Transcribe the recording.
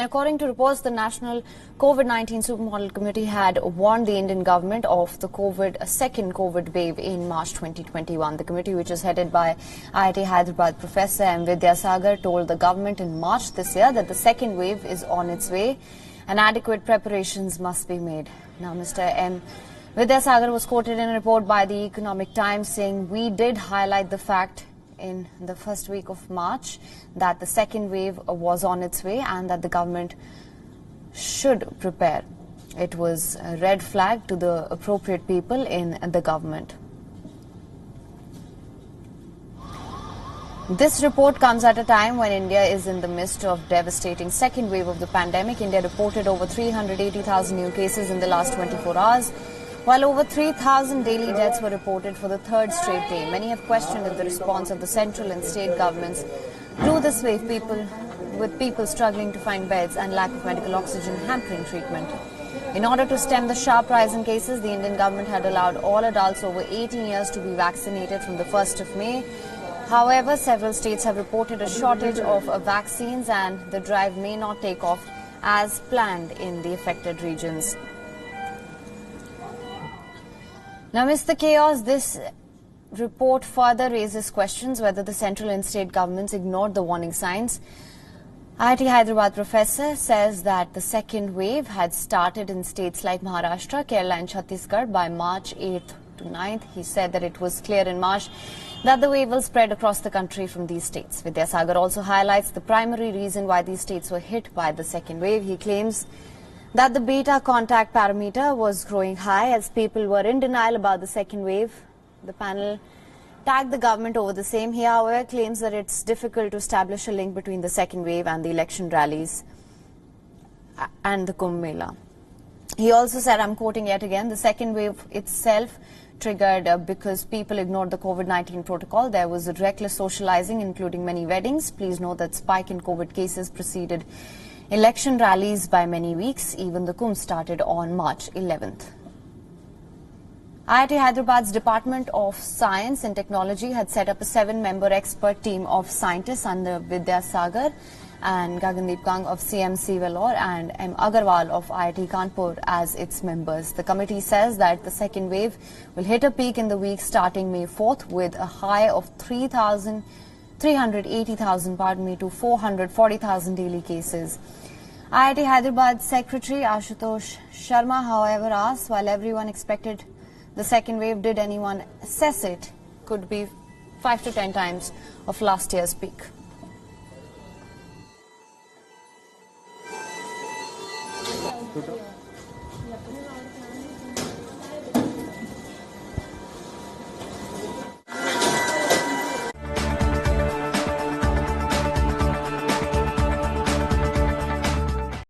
According to reports, the National COVID-19 Supermodel Committee had warned the Indian government of the second COVID wave in March 2021. The committee, which is headed by IIT Hyderabad Professor M. Vidyasagar, told the government in March this year that the second wave is on its way and adequate preparations must be made. Now, Mr. M. Vidyasagar was quoted in a report by the Economic Times saying, "We did highlight the fact in the first week of March that the second wave was on its way and that the government should prepare." It was a red flag to the appropriate people in the government. This report comes at a time when India is in the midst of devastating second wave of the pandemic. India reported over 380,000 new cases in the last 24 hours. While over 3,000 daily deaths were reported for the third straight day. Many have questioned if the response of the central and state governments to this wave, with people struggling to find beds and lack of medical oxygen hampering treatment. In order to stem the sharp rise in cases, the Indian government had allowed all adults over 18 years to be vaccinated from the 1st of May. However, several states have reported a shortage of vaccines and the drive may not take off as planned in the affected regions. Now, amidst the chaos, this report further raises questions whether the central and state governments ignored the warning signs. IIT Hyderabad professor says that the second wave had started in states like Maharashtra, Kerala and Chhattisgarh by March 8th to 9th. He said that it was clear in March that the wave will spread across the country from these states. Vidyasagar also highlights the primary reason why these states were hit by the second wave. He claims that the beta contact parameter was growing high as people were in denial about the second wave. The panel tagged the government over the same. He, however, claims that it's difficult to establish a link between the second wave and the election rallies and the Kumbh Mela. He also said, I'm quoting yet again, the second wave itself triggered because people ignored the COVID-19 protocol. There was a reckless socializing, including many weddings. Please note that spike in COVID cases preceded election rallies by many weeks. Even the Kumbh started on March 11th. IIT Hyderabad's Department of Science and Technology had set up a 7-member expert team of scientists under Vidyasagar and Gagandeep Kang of CMC Vellore and M. Agarwal of IIT Kanpur as its members. The committee says that the second wave will hit a peak in the week starting May 4th with a high of 380,000 to 440,000 daily cases. IIT Hyderabad Secretary Ashutosh Sharma, however, asked, while everyone expected the second wave, did anyone assess it could be 5 to 10 times of last year's peak.